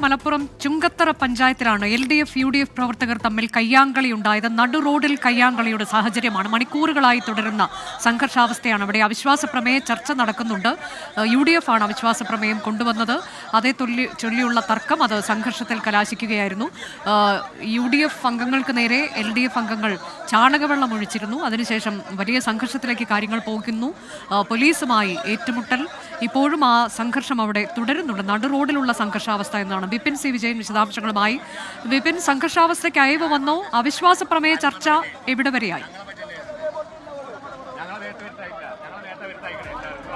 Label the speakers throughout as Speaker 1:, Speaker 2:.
Speaker 1: Malappuram Chungathara പഞ്ചായത്തിലാണ് LDF UDF പ്രവർത്തകർ തമ്മിൽ കയ്യാങ്കളി ഉണ്ടായത്. നടു റോഡിൽ കയ്യാങ്കളിയുടെ സാഹചര്യമാണ്. മണിക്കൂറുകളായി തുടരുന്ന സംഘർഷാവസ്ഥയാണ് അവിടെ. അവിശ്വാസ പ്രമേയ ചർച്ച നടക്കുന്നുണ്ട്. UDF ആണ് അവിശ്വാസ പ്രമേയം കൊണ്ടുവന്നത്. അതേ ചൊല്ലിയുള്ള തർക്കം അത് സംഘർഷത്തിൽ കലാശിക്കുകയായിരുന്നു. UDF അംഗങ്ങൾക്ക് നേരെ LDF അംഗങ്ങൾ ചാണകവെള്ളം ഒഴിച്ചിരുന്നു. അതിനുശേഷം വലിയ സംഘർഷത്തിലേക്ക് കാര്യങ്ങൾ പോകുന്നു. പോലീസുമായി ഏറ്റുമുട്ടൽ. ഇപ്പോഴും ആ സംഘർഷം അവിടെ തുടരുന്നുണ്ട്. നടു റോഡിലുള്ള സംഘർഷാവസ്ഥ എന്നാണ്. വിപിൻ സി വിജയൻ വിശദാംശങ്ങളുമായി. വിപിൻ, സംഘർഷാവസ്ഥയ്ക്ക് അയവ് വന്നോ? അവിശ്വാസ പ്രമേയ ചർച്ച എവിടെ വരെയായി?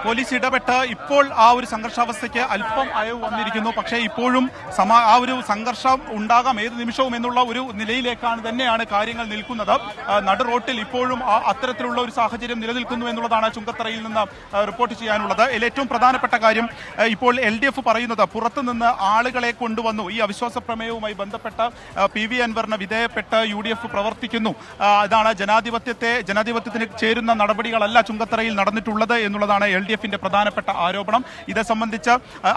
Speaker 2: പോലീസ് ഇടപെട്ട് ഇപ്പോൾ ആ ഒരു സംഘർഷാവസ്ഥയ്ക്ക് അല്പം അയവ് വന്നിരിക്കുന്നു. പക്ഷേ ഇപ്പോഴും ആ ഒരു സംഘർഷം ഉണ്ടാകാം ഏത് നിമിഷവും എന്നുള്ള ഒരു നിലയിലേക്കാണ് തന്നെയാണ് കാര്യങ്ങൾ നിൽക്കുന്നത്. നടു റോട്ടിൽ ഇപ്പോഴും അത്തരത്തിലുള്ള ഒരു സാഹചര്യം നിലനിൽക്കുന്നു എന്നുള്ളതാണ് ചുങ്കത്തറയിൽ നിന്ന് റിപ്പോർട്ട് ചെയ്യാനുള്ളത്. ഏറ്റവും പ്രധാനപ്പെട്ട കാര്യം ഇപ്പോൾ LDF പറയുന്നത് പുറത്തുനിന്ന് ആളുകളെ കൊണ്ടുവന്നു. ഈ അവിശ്വാസ പ്രമേയവുമായി ബന്ധപ്പെട്ട് PV അൻവറിന് വിധേയപ്പെട്ട് UDF പ്രവർത്തിക്കുന്നു. അതാണ് ജനാധിപത്യത്തിന് ചേരുന്ന നടപടികളല്ല ചുങ്കത്തറയിൽ നടന്നിട്ടുള്ളത് എന്നുള്ളതാണ് LDFന്റെ പ്രധാനപ്പെട്ട ആരോപണം. ഇതേ സംബന്ധിച്ച്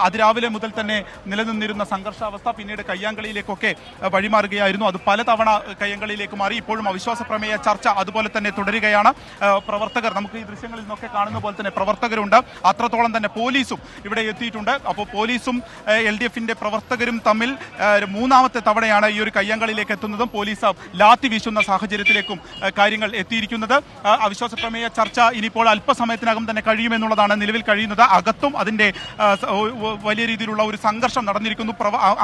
Speaker 2: അതിരാവിലെ മുതൽ തന്നെ നിലനിന്നിരുന്ന സംഘർഷാവസ്ഥ പിന്നീട് കയ്യാങ്കളിയിലേക്കൊക്കെ വഴിമാറുകയായിരുന്നു. അത് പലതവണ കയ്യാങ്കളിയിലേക്ക് മാറി. ഇപ്പോഴും അവിശ്വാസ പ്രമേയ ചർച്ച അതുപോലെ തന്നെ തുടരുകയാണ്. പ്രവർത്തകർ, നമുക്ക് ഈ ദൃശ്യങ്ങളിൽ നിന്നൊക്കെ കാണുന്ന പോലെ തന്നെ പ്രവർത്തകരുണ്ട്. അത്രത്തോളം തന്നെ പോലീസും ഇവിടെ എത്തിയിട്ടുണ്ട്. അപ്പോൾ പോലീസും LDFന്റെ പ്രവർത്തകരും തമ്മിൽ മൂന്നാമത്തെ തവണയാണ് ഈ ഒരു കയ്യാങ്കളിയിലേക്ക് എത്തുന്നതും പോലീസ് ലാത്തി വീശുന്ന സാഹചര്യത്തിലേക്കും കാര്യങ്ങൾ എത്തിയിരിക്കുന്നത്. അവിശ്വാസ പ്രമേയ ചർച്ച ഇനിയിപ്പോൾ അല്പസമയത്തിനകം തന്നെ കഴിയുമെന്നുള്ളതാണ് നിലവിൽ കഴിയുന്നത്. അകത്തും അതിന്റെ വലിയ രീതിയിലുള്ള ഒരു സംഘർഷം നടന്നിരിക്കുന്നു.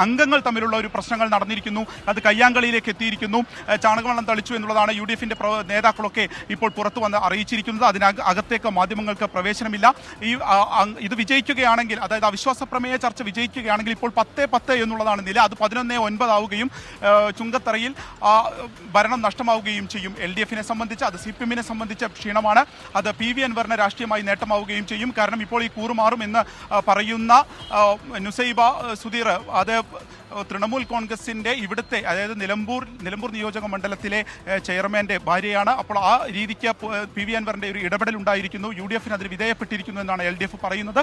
Speaker 2: അംഗങ്ങൾ തമ്മിലുള്ള ഒരു പ്രശ്നങ്ങൾ നടന്നിരിക്കുന്നു. അത് കയ്യാങ്കളിയിലേക്ക് എത്തിയിരിക്കുന്നു. ചാണകവെള്ളം തളിച്ചു എന്നുള്ളതാണ് UDFന്റെ നേതാക്കളൊക്കെ ഇപ്പോൾ പുറത്തു വന്ന് അറിയിച്ചിരിക്കുന്നത്. അതിനകത്തേക്ക് മാധ്യമങ്ങൾക്ക് പ്രവേശനമില്ല. ഇത് വിജയിക്കുകയാണെങ്കിൽ, അതായത് അവിശ്വാസ പ്രമേയ ചർച്ച വിജയിക്കുകയാണെങ്കിൽ ഇപ്പോൾ 10-10 എന്നുള്ളതാണ് നില. അത് 11-9 ആവുകയും ചുങ്കത്തറയിൽ ഭരണം നഷ്ടമാവുകയും ചെയ്യും. LDFനെ സംബന്ധിച്ച്, അത് CPMനെ സംബന്ധിച്ച ക്ഷീണമാണ്. അത് PV അൻവറിന് രാഷ്ട്രീയമായി നേട്ടമാവുകയും ചെയ്യും. കാരണം ഇപ്പോൾ ഈ കൂറുമാറും എന്ന് പറയുന്ന നുസൈബ സുധീർ, അത് തൃണമൂൽ കോൺഗ്രസിന്റെ ഇവിടുത്തെ, അതായത് നിലമ്പൂർ നിയോജക മണ്ഡലത്തിലെ ചെയർമാന്റെ ഭാര്യയാണ്. അപ്പോൾ ആ രീതിക്ക് PV അൻവറിന്റെ ഒരു ഇടപെടൽ ഉണ്ടായിരിക്കുന്നു. UDFന് അതിന് വിധേയപ്പെട്ടിരിക്കുന്നു എന്നാണ് LDF പറയുന്നത്.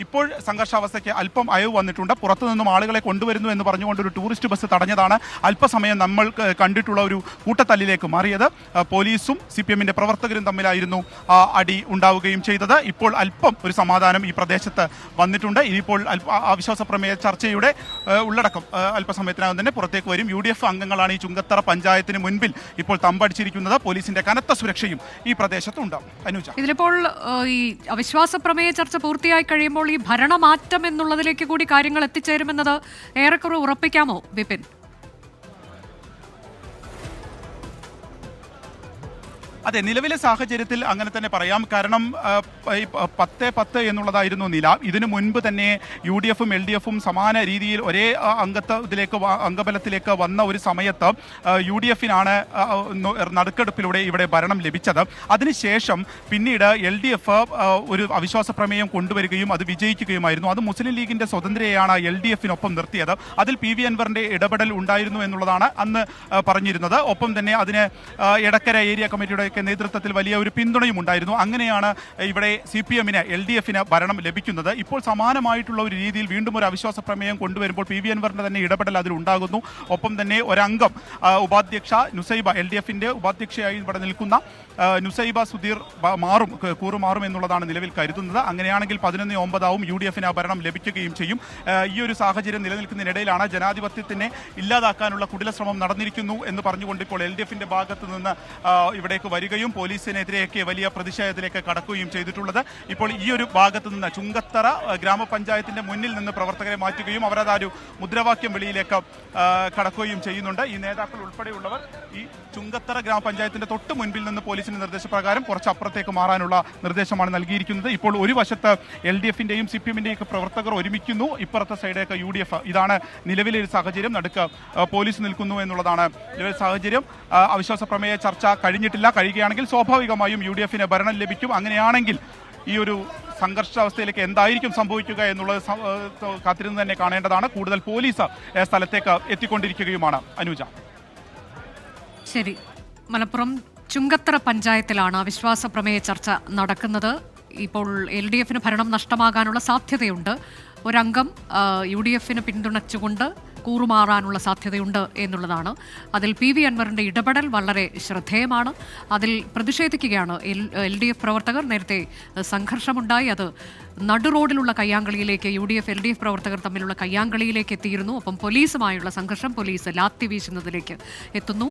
Speaker 2: ഇപ്പോൾ സംഘർഷാവസ്ഥയ്ക്ക് അല്പം അയവ് വന്നിട്ടുണ്ട്. പുറത്തുനിന്നും ആളുകളെ കൊണ്ടുവരുന്നു എന്ന് പറഞ്ഞുകൊണ്ട് ഒരു ടൂറിസ്റ്റ് ബസ് തടഞ്ഞതാണ് അല്പസമയം നമ്മൾ കണ്ടിട്ടുള്ള ഒരു കൂട്ടത്തല്ലിലേക്ക് മാറിയത്. പോലീസും CPMന്റെ പ്രവർത്തകരും തമ്മിലായിരുന്നു അടി ഉണ്ടാവുകയും ചെയ്തത്. ഇപ്പോൾ അല്പം ഒരു സമാധാനം ഈ പ്രദേശത്ത് വന്നിട്ടുണ്ട്. ഇനിയിപ്പോൾ അവിശ്വാസ പ്രമേയ ചർച്ചയുടെ ഉള്ളടക്കം അല്പസമയത്തിനകം തന്നെ പുറത്തേക്ക് വരും. UDF അംഗങ്ങളാണ് ഈ ചുങ്കത്തറ പഞ്ചായത്തിന് മുൻപിൽ ഇപ്പോൾ തമ്പടിച്ചിരിക്കുന്നത്. പോലീസിന്റെ കനത്ത സുരക്ഷയും ഈ പ്രദേശത്തുണ്ട്. അനുജ,
Speaker 1: ഇതിലിപ്പോൾ ഈ അവിശ്വാസ പ്രമേയ ചർച്ച പൂർത്തിയായി കഴിയുമ്പോൾ ഈ ഭരണമാറ്റം എന്നുള്ളതിലേക്ക് കൂടി കാര്യങ്ങൾ എത്തിച്ചേരുമെന്നത് ഏറെക്കുറെ ഉറപ്പിക്കാമോ വിപിൻ?
Speaker 2: അതെ, നിലവിലെ സാഹചര്യത്തിൽ അങ്ങനെ തന്നെ പറയാം. കാരണം 10-10 എന്നുള്ളതായിരുന്നു നില. ഇതിനു മുൻപ് തന്നെ UDFും LDFും സമാന രീതിയിൽ ഒരേ അംഗബലത്തിലേക്ക് വന്ന ഒരു സമയത്ത് UDFനാണ് നറുക്കെടുപ്പിലൂടെ ഇവിടെ ഭരണം ലഭിച്ചത്. അതിനുശേഷം പിന്നീട് LDF ഒരു അവിശ്വാസ പ്രമേയം കൊണ്ടുവരികയും അത് വിജയിക്കുകയുമായിരുന്നു. അത് മുസ്ലിം ലീഗിന്റെ സ്വതന്ത്രയെയാണ് LDFനൊപ്പം നിർത്തിയത്. അതിൽ PV അൻവറിന്റെ ഇടപെടൽ ഉണ്ടായിരുന്നു എന്നുള്ളതാണ് അന്ന് പറഞ്ഞിരുന്നത്. ഒപ്പം തന്നെ അതിന് എടക്കര ഏരിയ കമ്മിറ്റിയുടെ നേതൃത്വത്തിൽ വലിയ ഒരു പിന്തുണയും ഉണ്ടായിരുന്നു. അങ്ങനെയാണ് ഇവിടെ CPMന് LDFന് ഭരണം ലഭിക്കുന്നത്. ഇപ്പോൾ സമാനമായിട്ടുള്ള ഒരു രീതിയിൽ വീണ്ടും ഒരു അവിശ്വാസ പ്രമേയം കൊണ്ടുവരുമ്പോൾ PV അൻവറിന്റെ തന്നെ ഇടപെടൽ അതിൽ ഉണ്ടാകുന്നു. ഒപ്പം തന്നെ ഒരംഗം ഉപാധ്യക്ഷ നുസൈബ, LDFന്റെ ഉപാധ്യക്ഷയായി ഇവിടെ നിൽക്കുന്ന നുസൈബ സുധീർ കൂറുമാറും എന്നുള്ളതാണ് നിലവിൽ കരുതുന്നത്. അങ്ങനെയാണെങ്കിൽ 11-9 ആവും. UDFന് ഭരണം ലഭിക്കുകയും ചെയ്യും. ഈ ഒരു സാഹചര്യം നിലനിൽക്കുന്നതിനിടയിലാണ് ജനാധിപത്യത്തിനെ ഇല്ലാതാക്കാനുള്ള കുടിലശ്രമം നടന്നിരിക്കുന്നു എന്ന് പറഞ്ഞുകൊണ്ട് ഇപ്പോൾ LDFന്റെ ഭാഗത്ത് നിന്ന് ഇവിടേക്ക് വരികയും പോലീസിനെതിരെയൊക്കെ വലിയ പ്രതിഷേധത്തിലേക്ക് കടക്കുകയും ചെയ്തിട്ടുള്ളത്. ഇപ്പോൾ ഈ ഒരു ഭാഗത്ത് നിന്ന് ചുങ്കത്തറ ഗ്രാമപഞ്ചായത്തിന്റെ മുന്നിൽ നിന്ന് പ്രവർത്തകരെ മാറ്റുകയും അവരത് ഒരു മുദ്രാവാക്യം വെളിയിലേക്ക് കടക്കുകയും ചെയ്യുന്നുണ്ട്. ഈ നേതാക്കൾ ഉൾപ്പെടെയുള്ളവർ ഈ ചുങ്കത്തറ ഗ്രാമപഞ്ചായത്തിന്റെ തൊട്ട് മുൻപിൽ നിന്ന് പോലീസിന്റെ നിർദ്ദേശപ്രകാരം കുറച്ച് അപ്പുറത്തേക്ക് മാറാനുള്ള നിർദ്ദേശമാണ് നൽകിയിരിക്കുന്നത്. ഇപ്പോൾ ഒരു വശത്ത് LDFന്റെയും CPMന്റെയും പ്രവർത്തകർ ഒരുമിക്കുന്നു, ഇപ്പുറത്തെ സൈഡേക്ക് UDF. ഇതാണ് നിലവിലെ ഒരു സാഹചര്യം. നടുക്ക് പോലീസ് നിൽക്കുന്നു എന്നുള്ളതാണ് നിലവിലെ സാഹചര്യം. അവിശ്വാസ പ്രമേയ ചർച്ച കഴിഞ്ഞിട്ടില്ല. കഴിയുകയാണെങ്കിൽ സ്വാഭാവികമായും UDFന് ഭരണം ലഭിക്കും. അങ്ങനെയാണെങ്കിൽ ഈ ഒരു സംഘർഷാവസ്ഥയിലേക്ക് എന്തായിരിക്കും സംഭവിക്കുക എന്നുള്ളത് കാത്തിരുന്ന് തന്നെ കാണേണ്ടതാണ്. കൂടുതൽ പോലീസ് സ്ഥലത്തേക്ക് എത്തിക്കൊണ്ടിരിക്കുകയുമാണ്. അനുജ,
Speaker 1: ശരി. മലപ്പുറം ചുങ്കത്തറ പഞ്ചായത്തിലാണ് അവിശ്വാസ പ്രമേയ ചർച്ച നടക്കുന്നത്. ഇപ്പോൾ LDF ഭരണം നഷ്ടമാകാനുള്ള സാധ്യതയുണ്ട്. ഒരംഗം UDF പിന്തുണച്ചുകൊണ്ട് കൂറുമാറാനുള്ള സാധ്യതയുണ്ട് എന്നുള്ളതാണ്. അതിൽ PV അൻവറിന്റെ ഇടപെടൽ വളരെ ശ്രദ്ധേയമാണ്. അതിൽ പ്രതിഷേധിക്കുകയാണ് LDF പ്രവർത്തകർ. നേരത്തെ സംഘർഷമുണ്ടായി, അത് നടുറോഡിലുള്ള കയ്യാങ്കളിയിലേക്ക് UDF LDF പ്രവർത്തകർ തമ്മിലുള്ള കയ്യാങ്കളിയിലേക്ക് എത്തിയിരുന്നു. ഒപ്പം പോലീസുമായുള്ള സംഘർഷം, പോലീസ് ലാത്തി വീശുന്നതിലേക്ക് എത്തുന്നു.